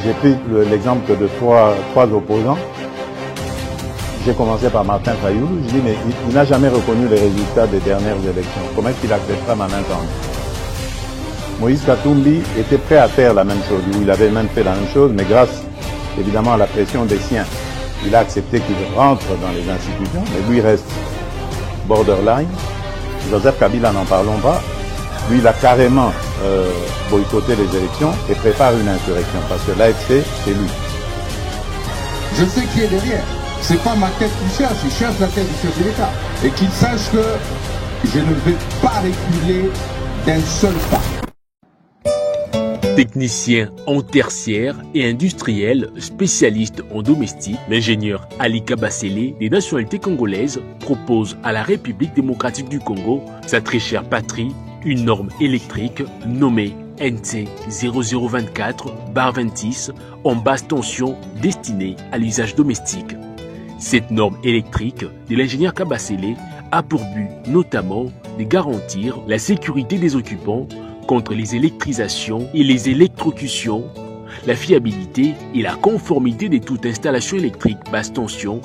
J'ai pris l'exemple de trois opposants. J'ai commencé par Martin Fayulu. Je dis, mais il n'a jamais reconnu les résultats des dernières élections. Comment est-ce qu'il acceptera ma main tendue? Moïse Katumbi était prêt à faire la même chose. Il avait même fait la même chose, mais grâce évidemment à la pression des siens, il a accepté qu'il rentre dans les institutions, mais lui reste borderline. Joseph Kabila, n'en parlons pas. Lui, il a carrément boycotté les élections et prépare une insurrection parce que l'AFC, c'est lui. Je sais qui est derrière. C'est pas ma tête qui cherche, il cherche la tête du chef de l'État. Et qu'il sache que je ne vais pas reculer d'un seul pas. Technicien en tertiaire et industriel spécialiste en domestique, l'ingénieur Ali Kabasele des nationalités congolaises propose à la République démocratique du Congo sa très chère patrie, une norme électrique nommée NT 0024/26 en basse tension destinée à l'usage domestique. Cette norme électrique de l'ingénieur Kabasele a pour but notamment de garantir la sécurité des occupants contre les électrisations et les électrocutions, la fiabilité et la conformité de toute installation électrique basse tension,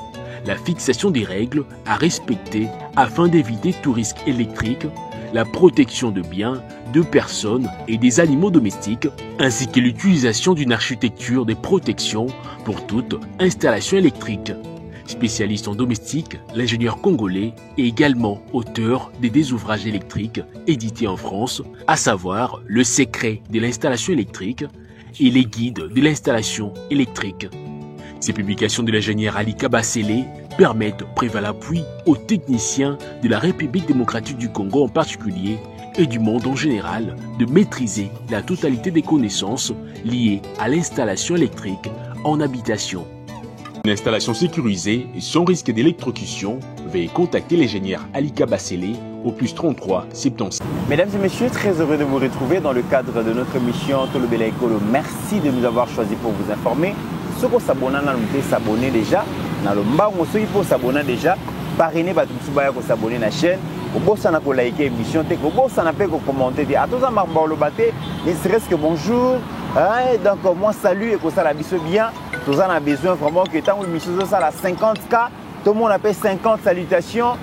la fixation des règles à respecter afin d'éviter tout risque électrique, la protection de biens, de personnes et des animaux domestiques, ainsi que l'utilisation d'une architecture de protection pour toute installation électrique. Spécialiste en domestique, l'ingénieur congolais est également auteur des ouvrages électriques édités en France, à savoir Le secret de l'installation électrique et Les guides de l'installation électrique. Ces publications de l'ingénieur Ali Kabasele permettent préval appui aux techniciens de la République démocratique du Congo en particulier et du monde en général de maîtriser la totalité des connaissances liées à l'installation électrique en habitation. Une installation sécurisée et sans risque d'électrocution, veuillez contacter l'ingénieur Ali Kabasele au +33 75. Mesdames et messieurs, très heureux de vous retrouver dans le cadre de notre émission Tolobela Ekolo. Merci de nous avoir choisi pour vous informer. Ceux qui s'abonnent déjà, ceux qui s'abonnent déjà, parrainez pour s'abonner à la chaîne. Vous pouvez liker l'émission, vous pouvez commenter. À tous ne serait-ce que bonjour. Donc moi salut et que ça la bien. Nous avons besoin vraiment que tant que l'émission à 50K, tout le monde appelle 50 salutations,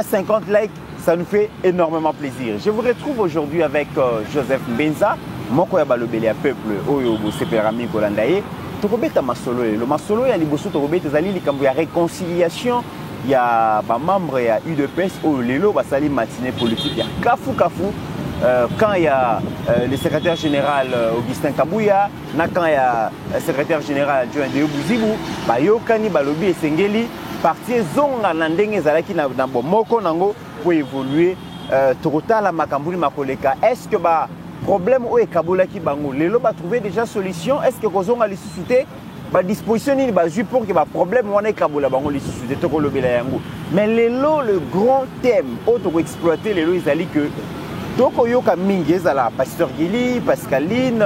50 likes, ça nous fait énormément plaisir. Je vous retrouve aujourd'hui avec Joseph Mbenza, mon collaborateur à peuple, Oyo Sepérami Kolandaye. Tu robeta masolo, le masolo ya liboso tu robeta zali likambo ya réconciliation. Il y a des membres de l'UDPS au Lelo, basali matinée politique, il y a Kafou. Quand il y a le secrétaire général Augustin Kabouya, quand il y a le secrétaire général Joan de Bouzibou, Bayokani, Balobi et Sengeli, parti zonga nandenge zalaki na bomoko nango pour évoluer. Torotala Makambuli Makoleka, est-ce que le problème où est Kaboula qui bango, Lelo va trouver déjà solution? Est-ce que Kozonga les susciter? Disposition ni pour que le problème on est Kaboula bango les susciter to kolobela yango. Mais Lelo le grand thème auto exploiter Lelo izali que Toko yoka mingi ezala Pasteur Gili, Pascaline,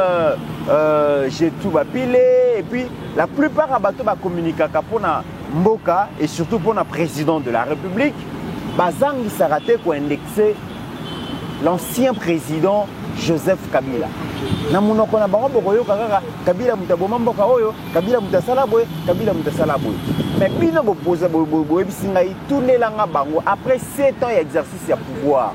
j'ai tout bapilé et puis la plupart à bateau ba communiquer pour na Mboka et surtout pour na président de la République, bazangi sarate ko indexer l'ancien président Joseph Kabila. Na munoko na bango bokoyo kaka Kabila mutaboma mboka oyo, Kabila mutasala boye, Kabila mutasala boye. Mais bino bopoza boye bisinga itunelanga bango après 7 ans d'exercice ya pouvoir.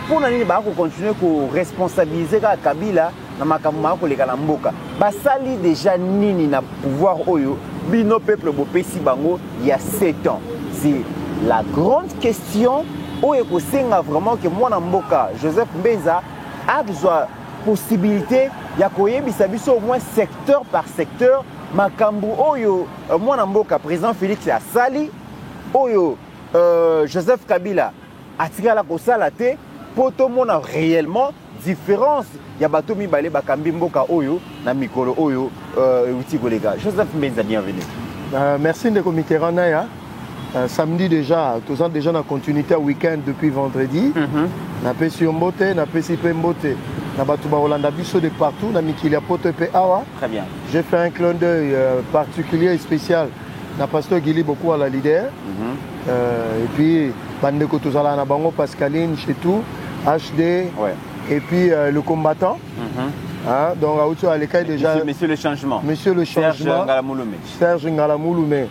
Pour nous continuer à responsabiliser Kabila na makambo koleka na mboka. Basali déjà nini na pouvoir oyo bino peuple bopesi bango il y a 7 ans. C'est la grande question oyo kosenga vraiment que moi na mboka Joseph Mbenza a besoin possibilité ya koyebisa biso au moins secteur par secteur makambo oyo moi na mboka président Félix ya sali oyo Joseph Kabila atikala kosala te. Pour tout le monde réellement différence ya bato mibale bakambi mboka oyo na mikolo oyo uti kolega. Joseph Mbenza, bienvenue. Merci de Mitterrand Naya. Samedi déjà, tous ans déjà en continuité au week-end depuis vendredi. Na pesi mbote, na pesi pe mbote. Na batuba Hollanda biso de partout, na mikilia poto pe awa. Très bien. J'ai fait un clin d'œil particulier et spécial. Na pasteur Guili beaucoup à la leader. Et puis bandeko tozala na bango Pascaline chez tout, HD. Ouais. Et puis le combattant. Hein, donc à l'écaille déjà. Monsieur le changement. Monsieur le changement. Serge Ngalamouloumé. Serge Ngalamouloumé.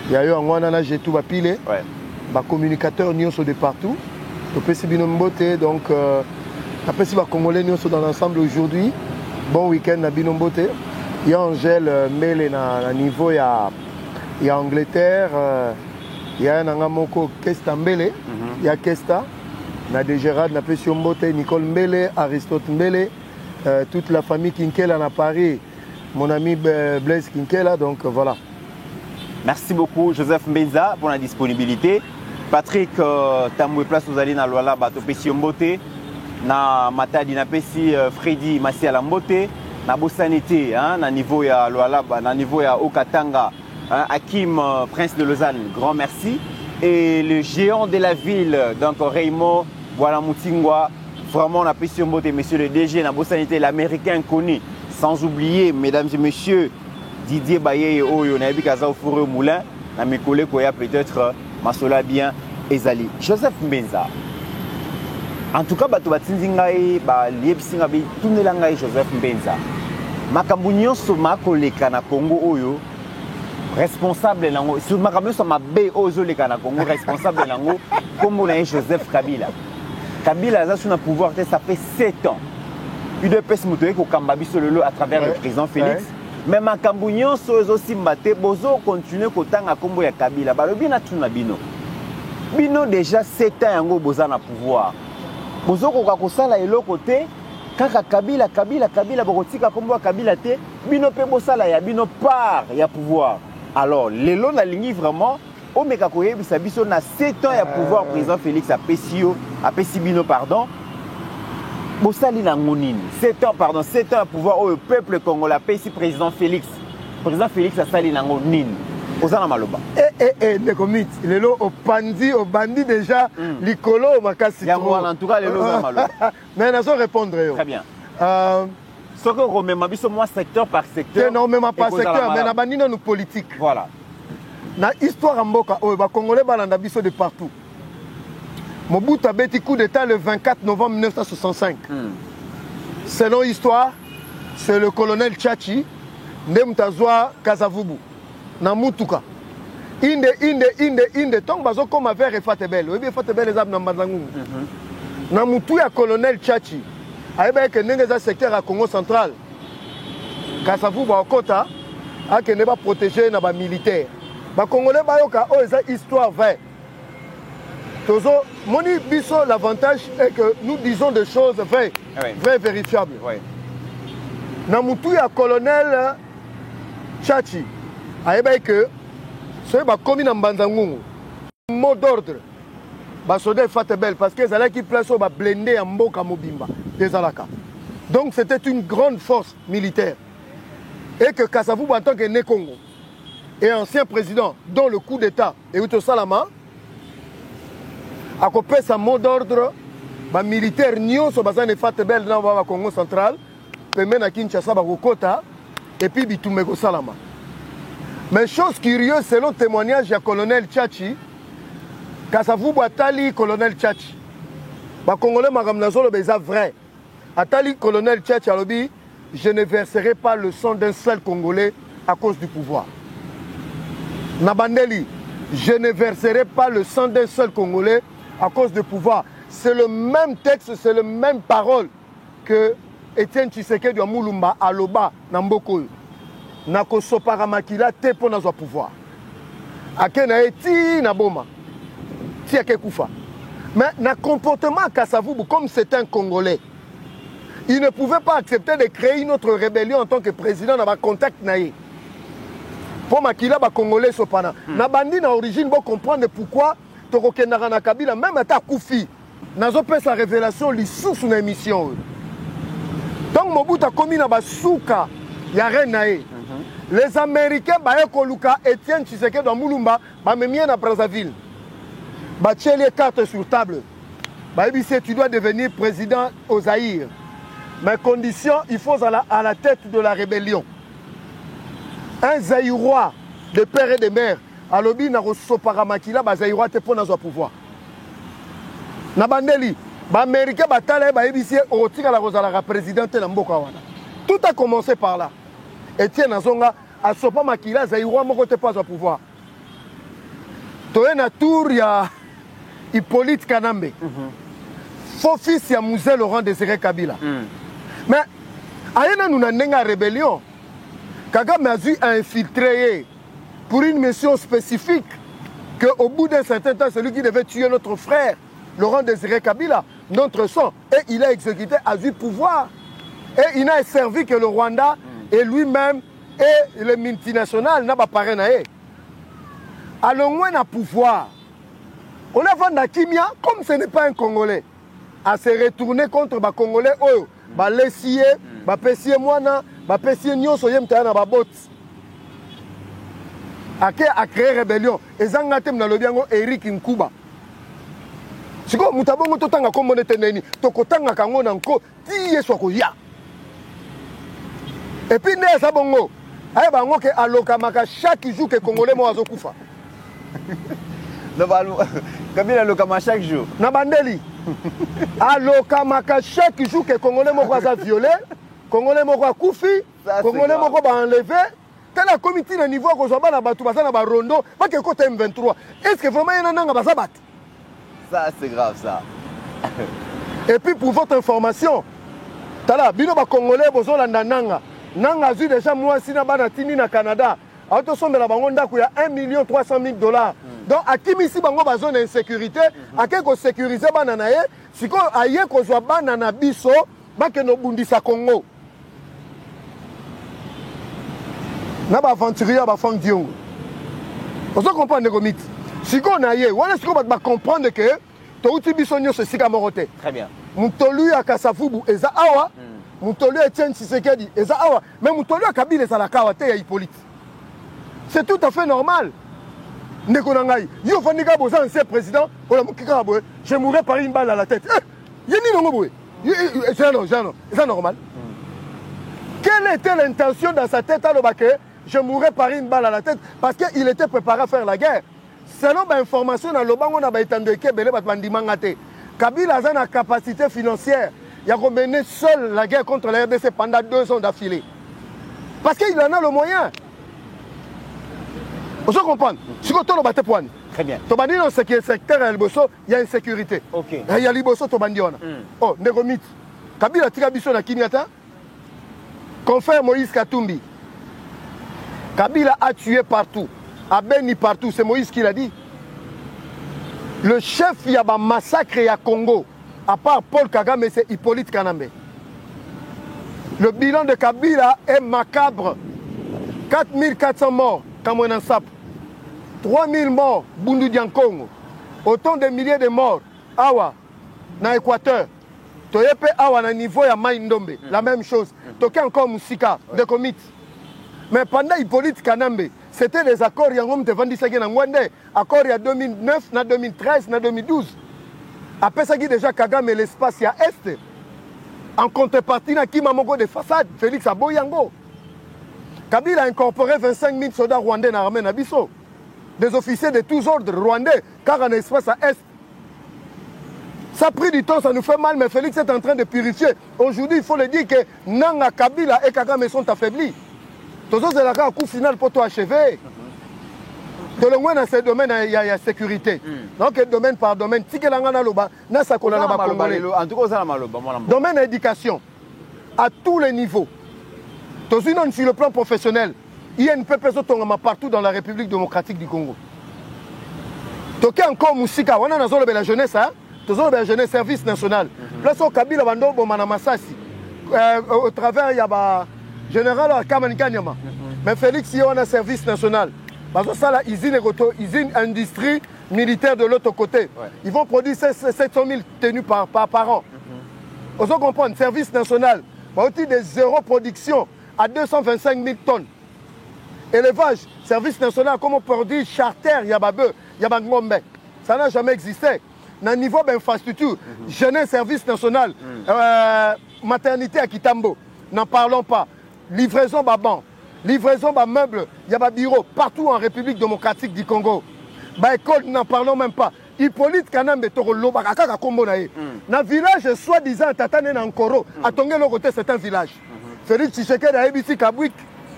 Il y a eu un Wanana Jetou Bapile. Ouais. Bah, communicateur Nyonso de partout. Binombote, donc après si Congolais Nyonso dans l'ensemble aujourd'hui. Bon week-end à Binombote. Il y a Angèle Mele à niveau, il y a Angleterre, il y a Nangamoko Kesta Mbele, il y a Kesta, il y a Gérard, Nicole Mbele, Aristote Mbele, toute la famille Kinkela à Paris, mon ami Blaise Kinkela, donc voilà. Merci beaucoup Joseph Mbenza pour la disponibilité. Patrick, Tamoué Place aux Alines à Luala, Bato Pessi Mbote, na Matadi na Pessi Freddy Massi à la Mbote, na Bossanité, na niveau ya Luala, na niveau ya Okatanga, Hakim Prince de Lausanne, grand merci. Et le géant de la ville, donc Raymond Moutingwa, vraiment na Pessi Mbote, monsieur le DG, na Bossanité, l'américain connu, sans oublier, mesdames et messieurs, Didier Baye Oyo, Nabi Kaza Foureux Moulin, na mes collègues Koya peut-être Masola bien Ezali. Joseph Mbenza. En tout cas, bato batindingai ba liebsinga bi tunelangai Joseph Mbenza. Makambu nyonso makoleka na Congo oyo responsable nango. Sur makambu so mabe ozo leka na Congo responsable nango comme na Joseph Kabila. Kabila a sur un pouvoir ça fait 7 ans. UDPS mutoye ko kamba biso lelo à travers le président Félix. Mais makambu nyonso aussi mbate bozo continuer kotanga kombo ya Kabila balobi na tuna bino déjà 7 ans yango boza na pouvoir bozo koka kosala eloko te kaka Kabila bokotika kombo ya Kabila te bino pe bosala ya bino part ya pouvoir. Alors lelo na lingi vraiment omeka koyebisa biso na 7 ans ya pouvoir président Félix apesi bino pardon. Bossali Nangonine, 7 ans à pouvoir au peuple congolais, ici président Félix. Président Félix a sali Nangonine. Osana Maloba. Les comites, les lots au bandit déjà, l'icolo, makasi. En tout cas, les lots Maloba. Mais nous allons répondre. Très bien. Ce que vous remettez, moi, secteur par secteur. Non, même pas secteur, mais nous avons nos politiques. Voilà. Na histoire en Mboka, les Congolais balanda biso de partout. Mobutu a bêti coup d'État le 24 novembre 1965. Selon l'histoire, c'est le colonel Tchachi, Ndemtazwa Kazavubu, Namutuka. Inde, tant bazo comme avait Refatebel. Oui, Refatebel les abs Nambadangu. Namutu ya colonel Tchachi. Aïe, que n'est secteur à Congo central. Kazavubu à Kota, a que ne pas protéger na militaire. Ba Congolais bayoka, oh, c'est histoire vraie. Moni Bisso, l'avantage est que nous disons des choses vraies, vraies, vérifiables. Namutu ya colonel Tchachi, aïe que ce n'est pas comme dans Banzangungu. Mot d'ordre, Basodé Fatebel, parce qu'ils allaient qui place au blindé en Mboka Mobimba, des Alaka. Donc c'était une grande force militaire. Et que Kassavou, en tant que Né Congo, et ancien président, dont le coup d'État, et Uto Salama, a copé sa mot d'ordre, les militaires nyonso bazane Fatebel dans le Congo central, permet à Kinshasa Bakokota, et puis Bitumeko Salama. Mais chose curieuse, selon témoignage du colonel Tchachi, Kassavou Atali, colonel Tchachi, les Congolais Magamnazolo Beza vrai. Atali, colonel Tchachi, alobi, je ne verserai pas le sang d'un seul Congolais à cause du pouvoir. Nabandeli, je ne verserai pas le sang d'un seul Congolais à cause du pouvoir. C'est le même texte, c'est le même parole que Etienne Tshisekedi Moulumba Aloba Namboko. Nako Soparamakila te pour notre pouvoir. Akena eti naboma. Ti akekufa. Mais na comportement Kassavou, comme c'est un Congolais, il ne pouvait pas accepter de créer une autre rébellion en tant que président dans le contact naïe. Pour Makila, les Congolais sont pas là. Na bandi na origine, vous comprenez pourquoi Toko Kenara na Kabila, même à ta Koufi, nazo pesa révélation lisusu na émission. Donc Mobutu a commis na basuka ya renae. Les Américains baye koluka Étienne Tshisekedi dans Mulumba, ba memie na Brazzaville. Ba tirer les cartes sur table. Ba ebisi tu dois devenir président au Zaïre. Mais condition, il faut à la tête de la rébellion. Un Zaïrois de père et de mère, à l'obi na soparamakila ba Zaïrois te pour nazo pouvoir. Na bandeli, ba Américain batala ba ebisi otika la rozala présidente na mboka wana. Tout a commencé par là. Etienne Azonga a sopa makila Zaïrois moko te pas au pouvoir. Toye na tour ya Hippolyte Kanambe. Faux fils ya Mouzé Laurent Désiré Kabila. Mais ayena nous na ndenga rébellion. Kagame a dû infiltrer pour une mission spécifique qu'au bout d'un certain temps, celui qui devait tuer notre frère, Laurent Désiré Kabila, notre sang, et il a exécuté à du pouvoir. Et il n'a servi que le Rwanda et lui-même et les multinationales n'a pas parlé. Alors, moins à pouvoir. On a vendu à Kimia, comme ce n'est pas un Congolais, à se retourner contre les Congolais. Oh, les Sié, les Pessier Moana, les Pessier Nyon, soyez m'tana babot. A créé rébellion. Et Zangatem na lobiango Eric Nkuba. Si vous avez totanga comme on était neni, tokotanga kango nanko, tiye soko ya. Et puis ne sabongo, aye bango ke alokamaka chaque jour que Congolais mo azokufa. Kabila alokama chaque jour. Na bandeli. Alokamaka chaque jour que Congolais mo aza violé, Congolais mo akufi, Congolais mo ba enlevé. Tel la comité de niveau que Zobana na batu basa na ba rondo, pas que côté M23. Est-ce que vraiment il y en a basa bat? Ça c'est grave ça. Et puis pour votre information, tala bino ba Congolais bozo landa nanga. Nanga zu déjà moi si na bana tini na Canada. Auto sombe la bango ndako ya 1 300 000 $. Donc à kimisi bango ba zone insécurité, à quelque sécuriser bana na ye, siko aye ko zwa bana na biso, ba ke no bundisa Congo. Na ba aventurier ba fang diongo. Vous comprenez le mythe. Si on a eu, on va comprendre que tu as biso ce sika morote. Très bien. Mutolu ya Kasavubu eza awa, Mutolu Etienne Tshisekedi eza awa, mais Mutolu ya Kabila eza la kawate ya Hippolyte. C'est tout à fait normal. Ndeko nangai, yo fandika boza ancien président, ola mukika boye, je mourrai par une balle à la tête. Yeni nongo boye. C'est normal. Quelle était l'intention dans sa tête à l'obake? Je mourrai par une balle à la tête parce qu'il était préparé à faire la guerre. Selon l'information dans le banc, on a étendu que Kabila a une capacité financière. Il a mené seul la guerre contre la RDC pendant 2 ans d'affilée. Parce qu'il en a le moyen. Vous comprenez? Si vous avez un point. Très bien. Dans le secteur, il y a insécurité. Il y a Liboso, oh, Negomit. Kabila a tiré na Kinyata. Confère Moïse Katumbi. Kabila a tué partout. A béni partout, c'est Moïse qui l'a dit. Le chef, il y a un massacre à Congo. À part Paul Kagame, c'est Hippolyte Kanambe. Le bilan de Kabila est macabre. 4400 morts, Kamouenan Sap. 3000 morts, Bundu Diankongo. Autant de milliers de morts, Awa, dans l'Équateur. Toyepe Awa, dans niveau ya Maïndombe. La même chose. Toké encore Moussika, de Comit. Mais pendant Hippolyte Kanambe, c'était des accords, il y a un vendu accords il y a 2009, 2013, 2012. Après ça, déjà Kagame l'espace, il y a Est. En contrepartie, il y a Kimamoko de façade, Félix Aboyango. Kabila a incorporé 25 000 soldats rwandais dans l'armée Nabiso. Des officiers de tous ordres rwandais, car en espace à Est. Ça a pris du temps, ça nous fait mal, mais Félix est en train de purifier. Aujourd'hui, il faut le dire que Nanga, Kabila et Kagame sont affaiblis. Tous c'est la coup final pour toi achever. De le moins dans ce domaine, il y a sécurité. Donc, domaine par domaine, si quelqu'un a loba, n'a sa colonne à Congolais. En tout cas, ça domaine éducation, à tous les niveaux. Tous sur le plan professionnel, il y a une personne partout dans la République démocratique du Congo. Toké encore Moussika, on a la jeunesse, hein? Toujours la jeunesse, service national. Place au Kabila Bando, Bomana Massassi. Au travers, il y a général Kamanikanyama. Mais Félix, il y a un service national. Parce que ça, là, usine industrie, militaires de l'autre côté. Ils vont produire 700 000 tenues par an. Vous comprenez, service national, de zéro production à 225 000 tonnes. Élevage, service national, comme on produit charter, yababeu, yabangombe. Ça n'a jamais existé. Dans le niveau d'infrastructure, jeunesse, service national, maternité à Kitambo, n'en parlons pas. Livraison baban, livraison bas meubles, yaba bureau, partout en République démocratique du Congo. Bah école, n'en parlons même pas. Hippolyte Kanambe Torolo, Bakaka Kombo nae. Dans village, soi-disant, Tatane Nankoro, à Tongelo côté, c'est un village. Félix Tshisekedi a ABC Kabwik.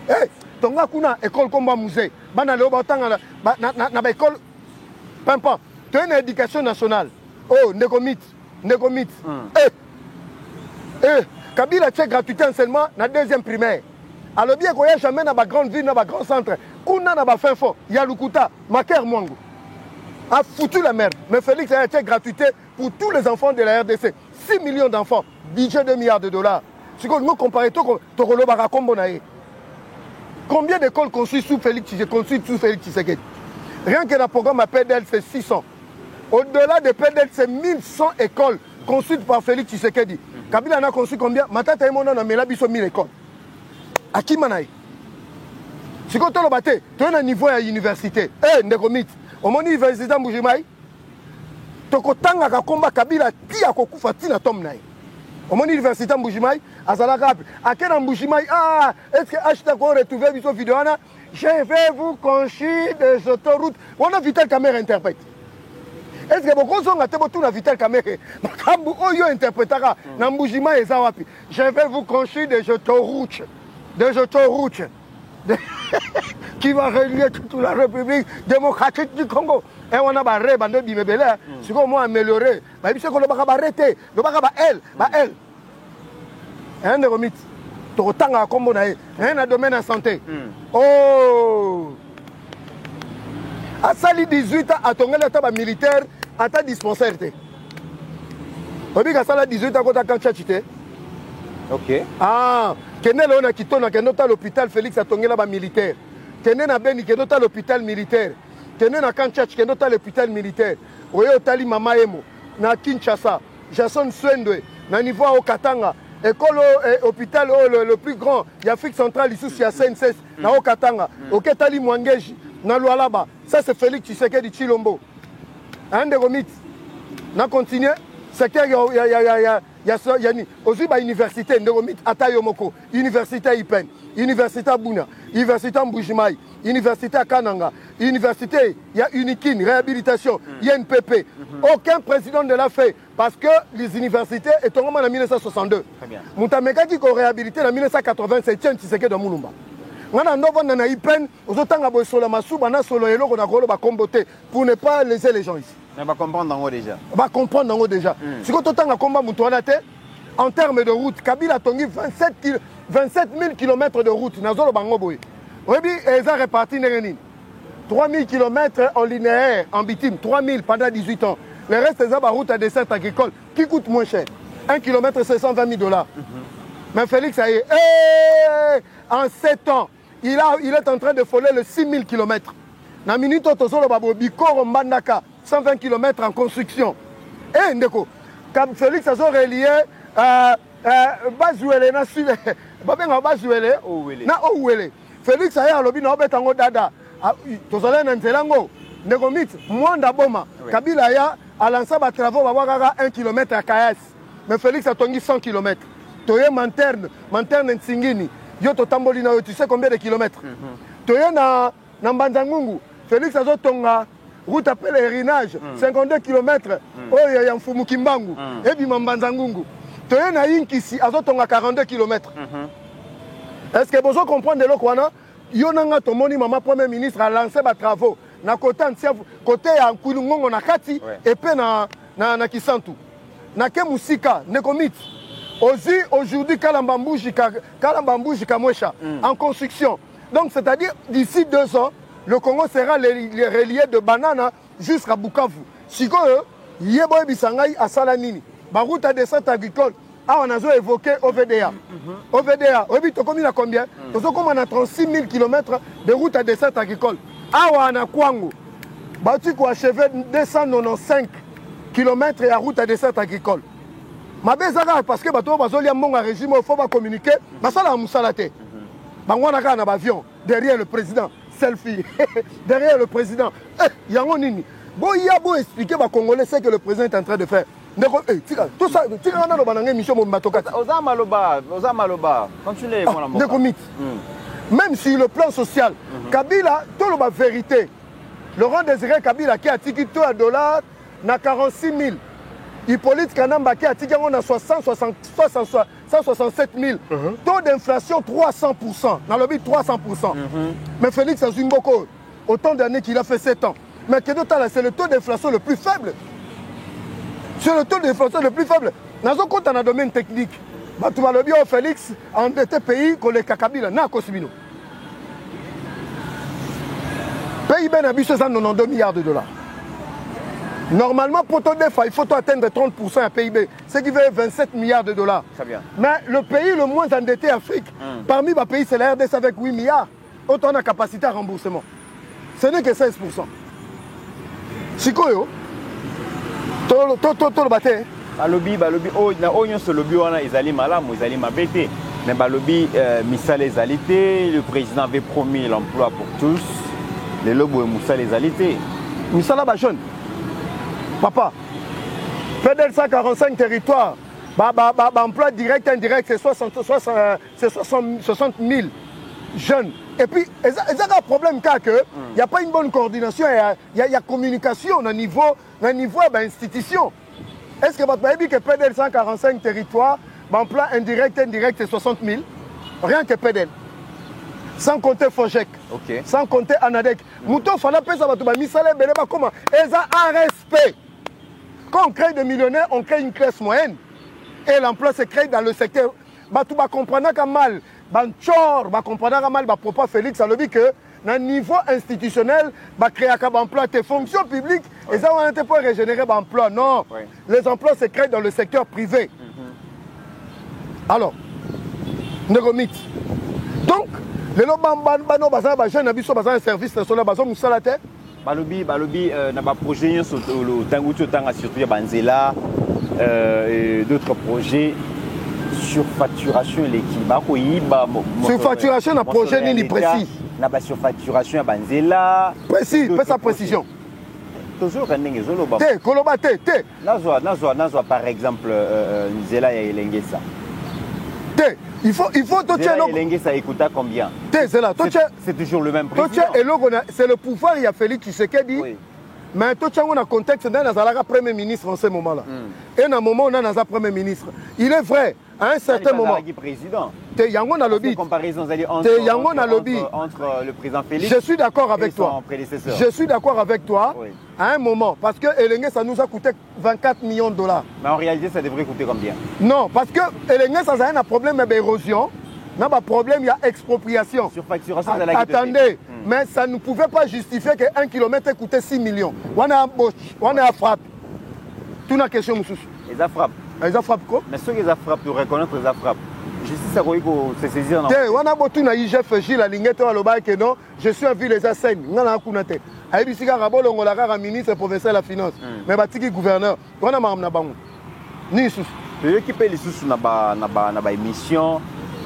Eh, Tonga Kuna, école Komba Musée. Bana le Batanga, na école, Pampa. Tu as une éducation nationale. Oh, Negomit. Kabila tchèque gratuité enseignement dans la deuxième primaire. Alors bien qu'on y a jamais dans la grande ville, dans le grand centre. Kuna dans la fin fond, Yalukuta, Maker Mwango. A foutu la merde. Mais Félix a été gratuité pour tous les enfants de la RDC. 6 millions d'enfants, budget de $2 milliards. Si nous comparons Torolo Barakombonae. Combien d'écoles construites sous Félix Tshisekedi? Rien que dans le programme PDL, c'est 600. Au-delà de PDL, c'est 1100 écoles construites par Félix Tshisekedi. Kabila en a construit combien? Matata et mon nom, mais là, ils sont 1000 écoles. À qui manaï? Si tu as un niveau à l'université, Negomit, au mon université Mbujimaï, tu as un combat Kabila qui a kokufa tina tom naï. Au mon université Mbujimaï, à Zalagap, à quel Mbujimaï, est-ce que Ashta qu'on retrouve une vidéo? Je vais vous construire des autoroutes. On a Vital Camer interprète. Est-ce que beaucoup sont à tout la Vital Camer? Oyo interprétera. Nambujima et Zawapi. Je vais vous construire des autoroutes. Des autoroutes. Qui va relier toute la République démocratique du Congo. Et on a barré, bande bimebele. C'est comment améliorer. Mais c'est qu'on va arrêter. Le baga elle. Un des remites. Autant à Combo naïe. Rien à domaine en santé. Oh. À Sali 18 ans, à ton état militaire, à ta dispensaire. À Sali 18 ans, quand tu as chité. Ok. Ah. Kenel on a quitté à l'hôpital Félix à ton état militaire. Kenel a Beni, Kenel à l'hôpital militaire. Kenel à Kanchach, Kenel à l'hôpital militaire. Oyo Tali Mama Emo. Na Kinshasa. Jason Swendwe. Na niveau au Katanga. École hôpital le plus grand, il y a Afrique centrale ici, il y a CNCS, na Okatanga, Oketali Mwangeji, na Lualaba. Ça c'est Félix Tshisekedi de Chilombo. Un des remit. On continue. C'est qu'il y a aussi à l'université, Atayomoko, université Ipen, université Buna, université Mbujimaï, université Kananga, université, il y a Unikin, réhabilitation, il y a INPP. Aucun président ne l'a fait parce que les universités sont tombées en 1962. Moutameka qui a réhabilité en 1987, tiens, tu sais que dans Moulumba. On a un Ipen, aux autant de solo masou, on a solo elo, on a gros comboté pour ne pas léser les gens ici. On va comprendre en haut déjà. On va comprendre en haut déjà. Si on a un combat en termes de route, Kabila a tongi 27 000 km de route. Oui, ils ont réparti 3 000 km en linéaire, en bitume, 3 000 pendant 18 ans. Le reste, c'est la route à dessert agricole qui coûte moins cher. 1 km, c'est $120 000. Mais Félix, ça y est, en 7 ans, il est en train de voler le 6 000 km. Dans la minute, Bikoro Mbandaka, 120 km en construction. Et Ndeko, quand Félix a relié Bazouele, Félix a eu un tango dada. Tozalé Nanzelango, Negomit, Mwanda Boma, Kabila a lancé des travaux à 1 km à KS. Mais Félix a tongi 100 km. Toye Manterne Nsingini, Yoto Tambolina, tu sais combien de kilomètres? Toye na Mbanzangungu, Félix a tonga. Route à pèlerinage, 52 km, oh il y a un Fumukimbangu, et puis Mambanzangungu. Tu es na Inkisi, à 42 km. Est-ce que vous comprenez de l'Okwana? Yonanga Tomoni, maman premier ministre, a lancé des travaux. Na côté à Kulungongo, na Kati, et puis na Kisantu. Na Kemusika, Nekomit. Aussi, aujourd'hui, Kalambambouji Kamwesha, en construction. Donc, c'est-à-dire, d'ici 2 ans, le Congo sera relié de Banana jusqu'à Bukavu. Si vous avez Bissangaï à Salanini, la route à descente agricole, on a évoqué OVDA. OVDA, tu as combien? On a 36 000 km de route à descente agricole. On a Kwango. Batu qui achevé 295 km et à route à dessert agricole. Ma bezaka parce que bato bazoli a mon régime il faut pas communiquer. Basala a musalate. Bangwana ka na avion derrière le président. Selfie derrière le président. Eh, yango nini. Bon, il y a beau expliquer aux Congolais ce que le président est en train de faire. Tout ça, tu as une émission de Matoka. Oza Maloba, continuez. Même sur le plan social, Kabila, tout le vérité. Laurent Désiré Kabila qui a tiqué tout à dollars, na 46 000. Hippolyte Kanamba qui a tiqué on a 167 000. Taux d'inflation 300%. Dans le but 300%. Mais Félix Azumboko, autant d'années qu'il a fait 7 ans. Mais c'est le taux d'inflation le plus faible. C'est le taux d'inflation le plus faible. Dans un compte, dans le domaine technique, tu vas le dire Félix, en endetté pays, que les Kakabila, n'a pas de PIB n'a pas 192 milliards de dollars. Normalement, pour ton défaut, il faut atteindre 30% à PIB, ce qui fait 27 milliards de dollars. Très bien. Mais le pays le moins endetté Afrique, parmi les pays, c'est la RDC avec 8 milliards. Autant on a capacité à remboursement. Ce n'est que 16%. Sikoyo, to le bate. Balobi, oh, na onyo ce lobby on a izali malamu, izali mabete. Mais balobi misale ezalité, le président avait promis l'emploi pour tous. Les lobos misale ezalité. Misala ba jeune. Papa. PDL 145 territoires. Emploi direct indirect c'est 60 000 jeunes. Et puis, il y a un problème car il n'y a pas une bonne coordination, il y a communication au niveau institution. Est-ce que votre pays que PDL 145 territoires, emploi indirect c'est 60 000, rien que PDL. Sans compter FOGEC, sans compter ANADEC. Mouton, il fallait payer ça, comment? Et ça un respect. Quand on crée des millionnaires, on crée une classe moyenne. Et l'emploi se crée dans le secteur. Tu vas comprendre que mal. Banchor, va comprendre mal, va propos Félix a dit que dans le niveau institutionnel, va créer un emploi, tes fonctions publiques, et ça on ne peut pas régénérer l'emploi. Non, les emplois se créent dans le secteur privé. Alors, Negomit. Donc, les jeunes habitants ont un service national, ils ont la tête. Balobi, n'a pas projet sur le Tangutu Tanga, surtout Banzela, d'autres projets. Surfacturation l'équipe. Surfacturation un projet ni précis. Na ba surfacturation à Banzela. Précis, fais sa précision. Toujours un ngezolo ba. Té, koloba té. Nazwa par exemple Nzela ya Elengesa. Té, il faut toi tiens Elengesa écouta combien? Té, c'est toujours le même président. C'est le pouvoir, il y a Félix Tshisekedi. Oui. Mais tout le monde a un contexte, on a un premier ministre en ce moment-là. Et dans un moment, on a un premier ministre. Il est vrai, à un certain moment. Il y a une comparaison entre le président Félix. Je suis d'accord avec toi. Je suis d'accord avec toi à un moment. Parce que Elengé, ça nous a coûté 24 millions de dollars. Mais en réalité, ça devrait coûter combien? Non, parce que Elengé, ça a un problème d'érosion. Non, pas problème, il y a expropriation. Surfacturation de la attendez, mais ça ne pouvait pas justifier que 1 kilomètre coûtait 6 millions. On a un bosch, on a un frappe. Tout une question, monsieur. Les frappes. Les frappes quoi? Mais ceux qui frappent, pour reconnaître les frappes. Justice a se saisir. On a beau tout na IGF Gilles la lignette à l'oba que non, je suis en ville les Assènes. On a un coup naté. Aïe Sika Rabol, on a un ministre provincial de la finance. Mais batiki gouverneur. On a marre na bango. Ni sous. Le qui paye les sous na ba émission.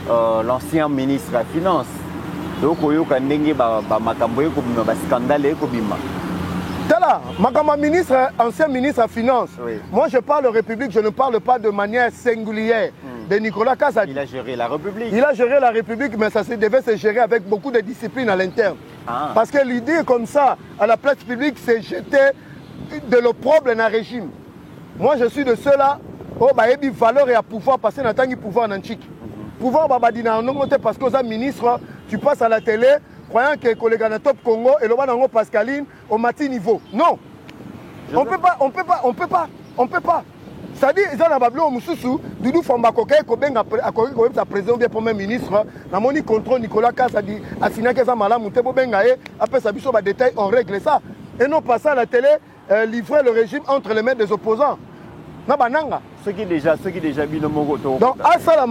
L'ancien ministre de la Finance. Donc, il y a un scandale. Ancien ministre de la Finance. Oui. Moi, je parle de République, je ne parle pas de manière singulière de Nicolas Kazadi. Il a géré la République. Il a géré la République, mais ça devait se gérer avec beaucoup de discipline à l'interne. Parce que l'idée comme ça, à la place publique, c'est jeter de l'opprobre dans le régime. Moi, je suis de ceux-là, qui ont valeur et à pouvoir passer dans le pouvoir en Tchik. Pouvoir babadina non parce que les ministre tu passes à la télé croyant que collègue na top Congo et le banango Pascaline au matin niveau. Non. On peut pas. C'est-à-dire ils ont la bablo mususu Doudou Fambako ko benga sa président bien premier ministre na moni contrôle Nicolas Kazadi asina que ça malamu te bo benga après ça biso ba détail on règle ça et non passer à la télé livrer le régime entre les mains des opposants. Na bananga ceux qui déjà binomogo donc asala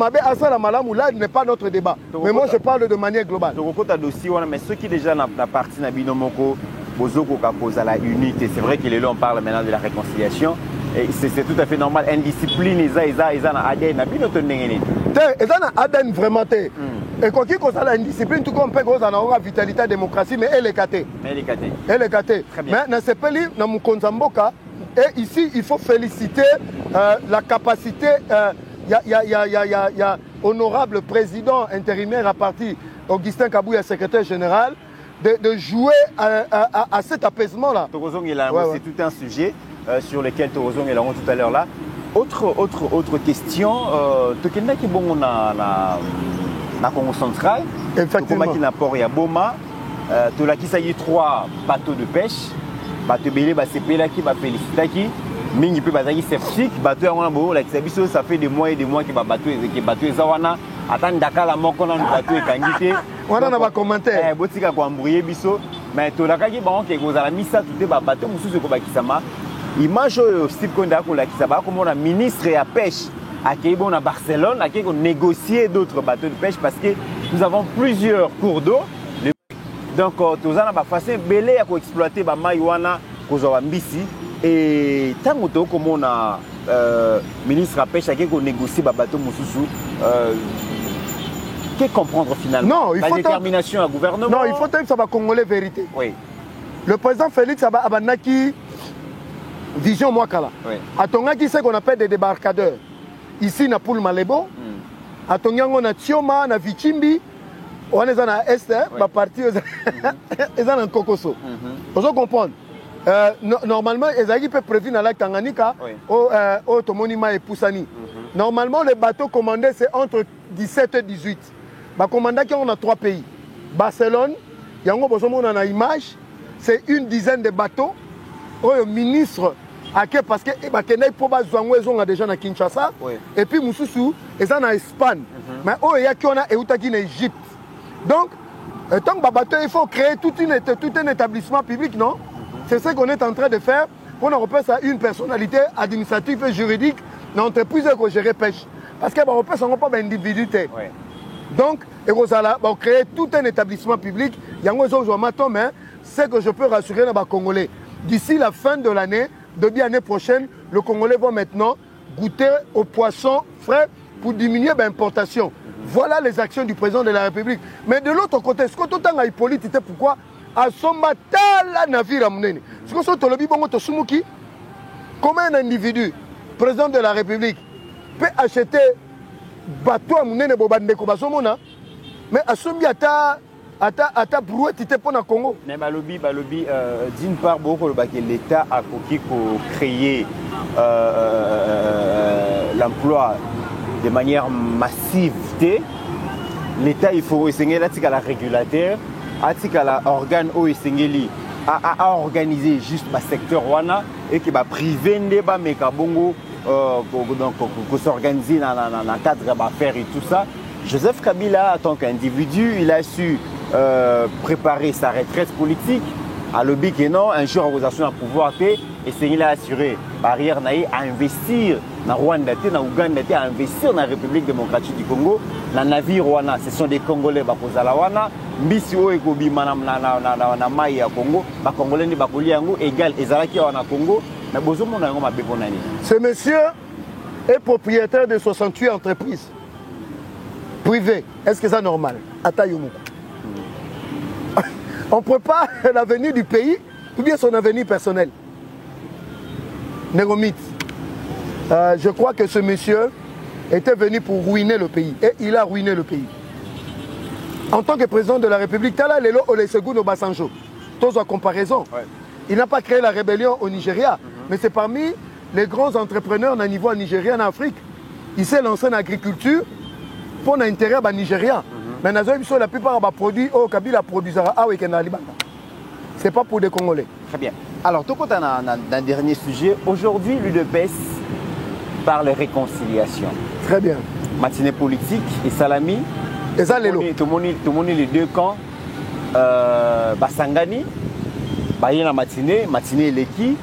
malamu là n'est pas notre débat mais moi je parle de manière globale donc au dossier mais ceux qui déjà na parti na binomogo Bozoko cause à la unité. C'est vrai qu'il est là, on parle maintenant de la réconciliation. Et c'est tout à fait normal. Indiscipline, ils ont ADN. Ils ont ADN vraiment. Et quoi qu'il cause à la indiscipline, tout comme on peut cause à la vitalité, la démocratie, mais elle est catée. Elle est catée. Mais dans ce pays, dans mon Konzamboka, et ici, il faut féliciter la capacité. Il y a honorable président intérimaire à partir Augustin Kabouya, secrétaire général, de jouer à cet apaisement-là. C'est tout un sujet sur lequel Torozong est là tout à l'heure là. Autre question, Tokenda qui bon na Congo central, effectivement, qui n'a pas rien Boma, Tolaki ça y est 3 bateaux de pêche, bateau belé, c'est là qui va féliciter qui. Mingi peut bazaki sceptique, bateau on a beau, ça fait des mois et des mois que bateau zawana attend Dakar la moko na bateau ekangité. On a pas commentaire. Botika ko embrouiller biso, mais tolaka ki bango ke kozala misa tout ba bateau mususu ko bakisama. Image Steve Konda ko la kisaba comme on a ministre à pêche à Kébon à Barcelone, à qui on négocier d'autres bateaux de pêche parce que nous avons plusieurs cours d'eau. Donc tozana ba façon belé à ko exploiter ba maiwana kozawa mbisi. Et tant que comme on a ministre à pêche qui négocie les bateaux Moussoussou, qu'est-ce comprendre finalement? Non, il la faut détermination à gouvernement. Non, il faut que ça va congolais vérité. Oui. Le président Félix Abanaki, vision Mwakala. Oui. À Tongaki, c'est qu'on appelle des débarcadeurs. Ici, na Poul Malebo. À Tongango, na Tioma, na Vichimbi. On est en Est, ma partie, ils sont en Kokoso. Vous comprenez? Normalement, les peuvent prévenir dans la Tanganyika, au Tomonima et Poussani. Normalement, les bateaux commandés, c'est entre 17 et 18. Les commandants qui ont 3 pays. Barcelone, il y a une image, c'est une dizaine de bateaux. Le ministre, parce que ils ont déjà à Kinshasa. Et puis, Moussoussou, ils sont en Espagne. Mais il y a qui en Égypte. Donc, tant que bateau, il faut créer tout un établissement public, non? C'est ce qu'on est en train de faire pour nous repasser à une personnalité administrative et juridique dans l'entreprise que gérer pêche. Parce que nous ne pas d'individu. Donc, on va créer tout un établissement public. Il y a un c'est que je peux rassurer les Congolais. D'ici la fin de l'année, depuis l'année prochaine, le Congolais va maintenant goûter aux poissons frais pour diminuer l'importation. Voilà les actions du président de la République. Mais de l'autre côté, ce que tout le temps a politique, pourquoi à son matala navire à Mounene. Ce que sont les bibons de Sumuki, comment un individu, président de la République, peut acheter bateau à Mounene Bobande Kobasomona, mais à son biata, à brouette, il était pour le Congo. Mais d'une part, l'État a créé l'emploi de manière massive. L'État, il faut essayer à la régulateur. Atikala organe o esengeli a organiser juste le secteur wana et qui va priver ndeba mekabongo donc s'organiser dans le cadre d'affaires et tout ça. Joseph Kabila en tant qu'individu, il a su préparer sa retraite politique à lobby que non un jour organisation à pouvoir et c'est a assuré barrière naï à investir dans Rwanda dans Ouganda à investir dans la République démocratique du Congo. Na navire wana ce sont des Congolais bakozala wana mbisi o ekobima na mai ya Congo ba Congolais ni bakoli yango égal ezalaki wana Congo na bozomona yango mabe bonani. Ce monsieur est propriétaire de 68 entreprises privées. Est-ce que c'est normal? Atayumu. On prépare l'avenir du pays ou bien son avenir personnel. Négomite. Je crois que ce monsieur était venu pour ruiner le pays. Et il a ruiné le pays. En tant que président de la République, Tala Lelo Olusegun Obasanjo, tous en comparaison, il n'a pas créé la rébellion au Nigeria, mais c'est parmi les grands entrepreneurs à niveau nigérien en Afrique. Il s'est lancé en agriculture pour l'intérêt du Nigeria. Mais la plupart des produits au Kabila produisera à Libanda. Ce n'est pas pour des Congolais. Très bien. Alors, tout compte dans un dernier sujet. Aujourd'hui, l'UDPS parle réconciliation. Très bien. Matinée politique et Salami. Et ça, tout le monde, les deux camps. Basangani, Bayena matinée Leki.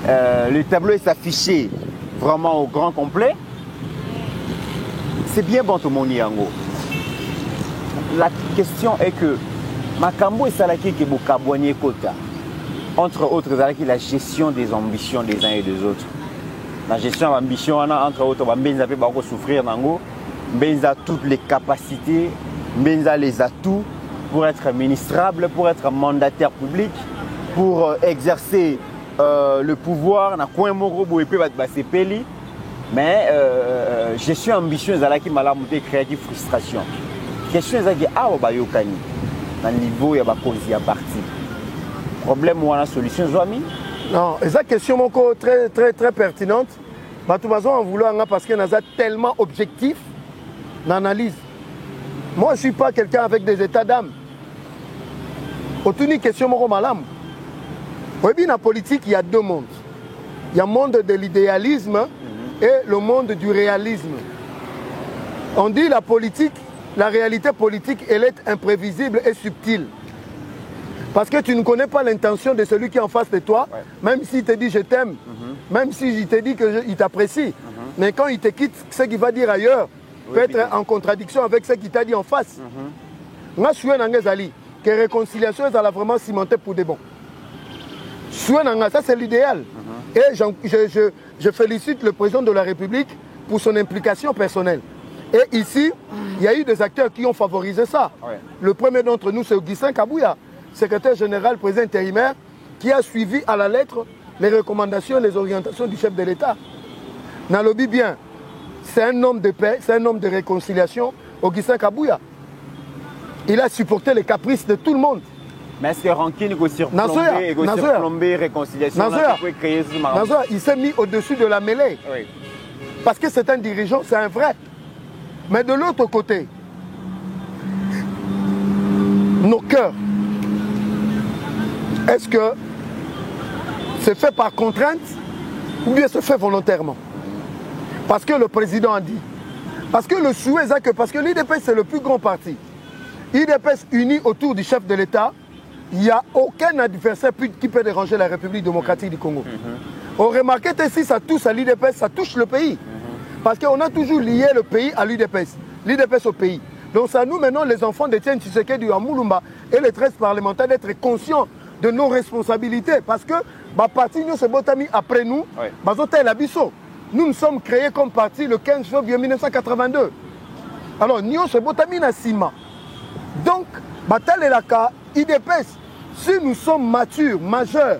Le tableau est affiché vraiment au grand complet. C'est bien bon tout le monde yango. La question est que Makambo et Salaki qui Bokabouanye Kota. entre autres, la gestion des ambitions des uns et des autres. La gestion de l'ambition, entre autres, Benza peut souffrir, Benza toutes les capacités, Benza les atouts pour être ministrable, pour être mandataire public, pour exercer le pouvoir, mais gestion ambitieuse, qui m'a créé des frustrations. Question est que à niveau il y a un parti. Problème ou la solution, Zoami? Non, c'est une question très, très, très pertinente. De toute façon, en voulant, parce qu'il y a tellement objectif d'analyse. Moi, je ne suis pas quelqu'un avec des états d'âme. Autant une question, malam. Dans la politique, il y a deux mondes. Il y a le monde de l'idéalisme et le monde du réalisme. On dit la politique, la réalité politique, elle est imprévisible et subtile. Parce que tu ne connais pas l'intention de celui qui est en face de toi, même s'il te dit je t'aime, même s'il te dit qu'il t'apprécie. Mais quand il te quitte, ce qu'il va dire ailleurs peut être en contradiction avec ce qu'il t'a dit en face. Moi, je suis un Angazali, que la réconciliation est vraiment cimentée pour des bons. Ça, c'est l'idéal. Et je félicite le président de la République pour son implication personnelle. Et ici, il y a eu des acteurs qui ont favorisé ça. Le premier d'entre nous, c'est Augustin Kabouya, secrétaire général, président intérimaire, qui a suivi à la lettre les recommandations et les orientations du chef de l'État. Nalobi bien, c'est un homme de paix, c'est un homme de réconciliation, Augustin Kabouya. Il a supporté les caprices de tout le monde. Mais est-ce que Rankin est surplombé, réconciliation, il s'est mis au-dessus de la mêlée. Oui. Parce que c'est un dirigeant, c'est un vrai. Mais de l'autre côté, nos cœurs, est-ce que c'est fait par contrainte ou bien c'est fait volontairement? Parce que le président a dit. Parce que le souhait, c'est que parce que l'IDPS c'est le plus grand parti. L'IDPS uni autour du chef de l'État, il n'y a aucun adversaire qui peut déranger la République démocratique du Congo. On remarque que si ça touche à l'IDPS, ça touche le pays. Parce qu'on a toujours lié le pays à l'IDPS, l'IDPS au pays. Donc c'est à nous maintenant, les enfants de Tiens Tshisekedi à Moulumba et les 13 parlementaires d'être conscients de nos responsabilités. Parce que parti nous se botami après nous, nous nous sommes créés comme parti le 15 février 1982. Alors nous se botami na Sima. Donc, bataille la ka IDPS, si nous sommes matures, majeurs,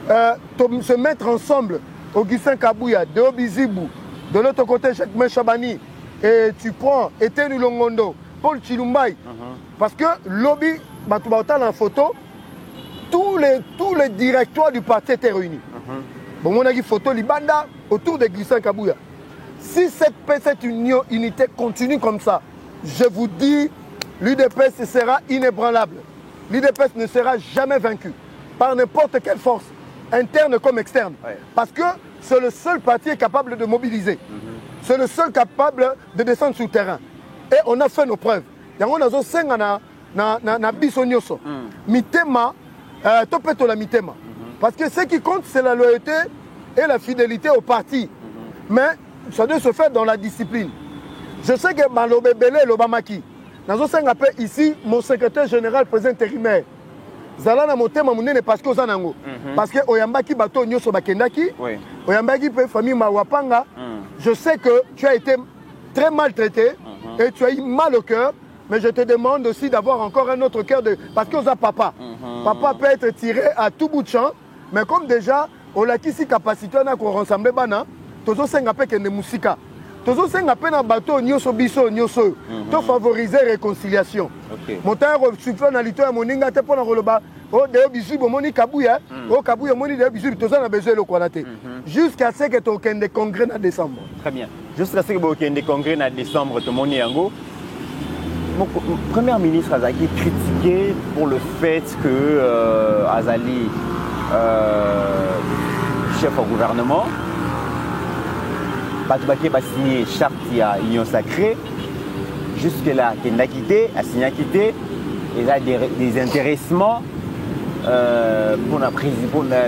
se mettre ensemble, Augustin Kabouya, Deo Bizibou, de l'autre côté, Jacques Chabani, et tu prends Etenu Longondo, Paul Chilumbaï, parce que lobby, en photo, tous les directoires du parti étaient réunis. Bon, on a une photo Libanda autour de Augustin Kabouya. Si cette unité continue comme ça, je vous dis, l'UDPS sera inébranlable. L'UDPS ne sera jamais vaincu par n'importe quelle force, interne comme externe. Parce que c'est le seul parti capable de mobiliser. C'est le seul capable de descendre sur le terrain. Et on a fait nos preuves. On a fait na biso nyoso. Mitema, topeto la mitema. Parce que ce qui compte, c'est la loyauté et la fidélité au parti. Mais ça doit se faire dans la discipline. Je sais que Malobe Bele Lobamaki, ici, mon secrétaire général, président intérimaire, Zalana Motema Mounene parce que Zanango. Parce que Oyambaki Bato Nyoso Bakendaki, Oyambaki famille Mawapanga, je sais que tu as été très maltraité et tu as eu mal au cœur, mais je te demande aussi d'avoir encore un autre cœur de. Parce que Oza Papa. Papa peut être tiré à tout bout de champ, mais comme déjà, on a qui si capacité à rassemble Bana, Tozo Sengape Kende Musika. Tozo Sengape na bateau Nyoso Biso Nyoso. To favoriser réconciliation. Mon temps souffle dans l'histoire moninga te pona roloba. Oh de bisu bomoni Kabouya, oh Kabouya moni de bisu Tozo na besoin le kwalate. Jusqu'à ce que tu aies des congrès en décembre. Très bien. Jusqu'à ce que tu aies des congrès en décembre, tu moni yango. Mon premier ministre Azali est critiqué pour le fait que Azali, chef au gouvernement, Batoubaké a signé charte à Union Sacrée. Jusque-là, il a quitté, a signé à quitter. Il a des intéressements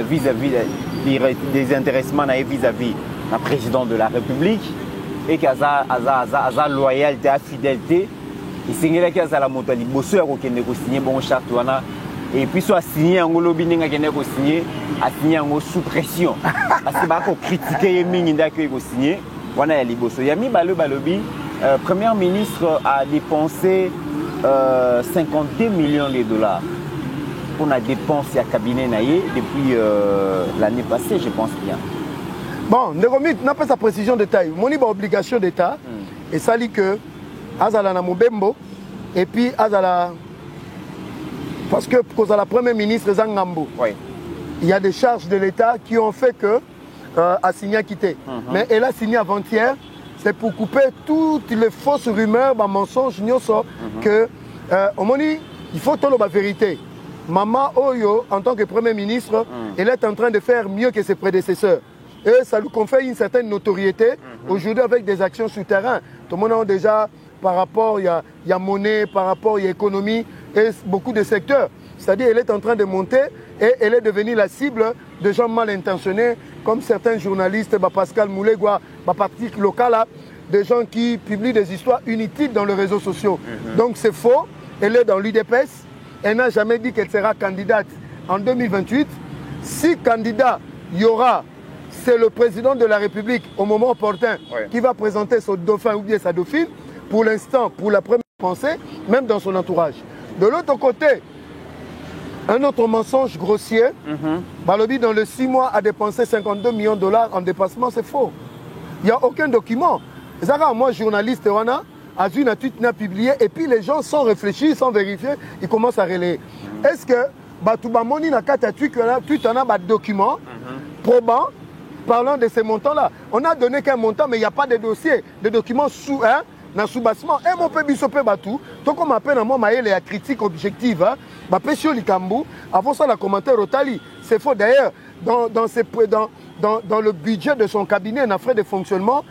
vis-à-vis des intéressements vis-à-vis du président de la République et qu'il y a loyauté, fidélité. Il signe la moto, il bosse à signer bon charte Et puis soit signé en lobby n'enga kende ko signé a signé en sous pression parce que ba ko critiquer mingi ndako ko signé wana ya liboso ya mi balobi premier ministre a dépensé 52 millions de dollars pour la dépense à cabinet naïe depuis l'année passée, je pense bien. Bon, Néromit n'a pas sa précision de taille. Mon obligation d'État, et ça dit que Azala na Mobembo, et puis Azala. Parce que pour la première ministre Zangambo, il y a des charges de l'État qui ont fait que a signé à quitter. Mais elle a signé avant-hier, c'est pour couper toutes les fausses rumeurs, mensonges, que au moment il faut tout la vérité. Maman Oyo, en tant que Premier ministre, elle est en train de faire mieux que ses prédécesseurs. Et ça lui confère une certaine notoriété aujourd'hui avec des actions sur terrain. Tout le monde a déjà, par rapport, il y a monnaie, par rapport, il y a économie et beaucoup de secteurs. C'est-à-dire qu'elle est en train de monter et elle est devenue la cible de gens mal intentionnés, comme certains journalistes, Pascal Moulegua, parti local, des gens qui publient des histoires inutiles dans les réseaux sociaux. Donc c'est faux, elle est dans l'UDPS, elle n'a jamais dit qu'elle sera candidate en 2028. Si candidat il y aura, c'est le président de la République au moment opportun qui va présenter son dauphin ou bien sa dauphine, pour l'instant, pour la première pensée, même dans son entourage. De l'autre côté, un autre mensonge grossier, Balobi dans les 6 mois a dépensé 52 millions de dollars en dépassement, c'est faux. Il n'y a aucun document. Zara, moi, journaliste, a vu une tweet publié et puis les gens sans réfléchir, sans vérifier, ils commencent à relayer. Est-ce que Batouba Moni n'a qu'à tweet en a un document probant parlant de ces montants-là? On a donné qu'un montant, mais il n'y a pas de dossier, de documents sous dans sous-bassement. Et mon peu bisope batou, tout comme appelle à moi, il y a critique objective. Pécho Likambu, avant ça, la commentaire Rotali. C'est faux d'ailleurs. Dans le budget de son cabinet, en frais de fonctionnement,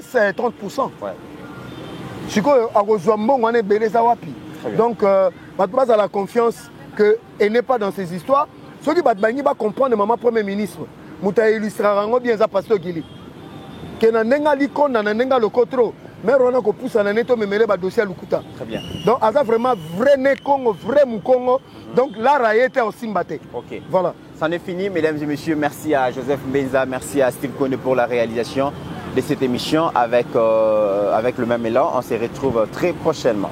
c'est 30%. Donc, base à la confiance qu'elle n'est pas dans ces histoires. Ceux qui va comprendre maman Premier ministre. Mouta illustrera bien ça parce que Gili. Que na nenga likon na nenga lokotro. Mais on a pousse na neto memele ba dossier lukuta. Très bien. Donc ça vraiment vrai né Congo, vrai Mukongo. Donc la raïté au Simbate. OK. Voilà. C'en est fini, mesdames et messieurs. Merci à Joseph Mbenza, merci à Steve Kone pour la réalisation de cette émission avec le même élan. On se retrouve très prochainement.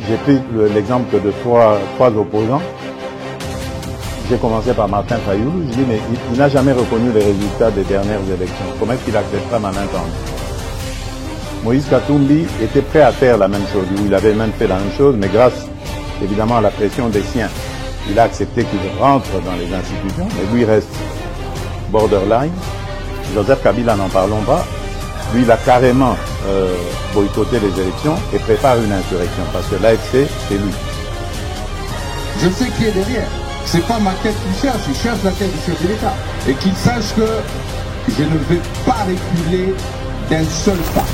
J'ai pris l'exemple de trois opposants. J'ai commencé par Martin Fayoulou. Je dis, mais il n'a jamais reconnu les résultats des dernières élections. Comment est-ce qu'il acceptera ma main tendue? Moïse Katumbi était prêt à faire la même chose. Il avait même fait la même chose, mais grâce évidemment à la pression des siens, il a accepté qu'il rentre dans les institutions, mais lui reste borderline. Joseph Kabila, n'en parlons pas. Lui, il a carrément boycotté les élections et prépare une insurrection parce que l'AFC, c'est lui. Je sais qui est derrière. C'est pas ma tête qui cherche, il cherche la tête du chef de l'État. Et qu'il sache que je ne vais pas reculer d'un seul pas.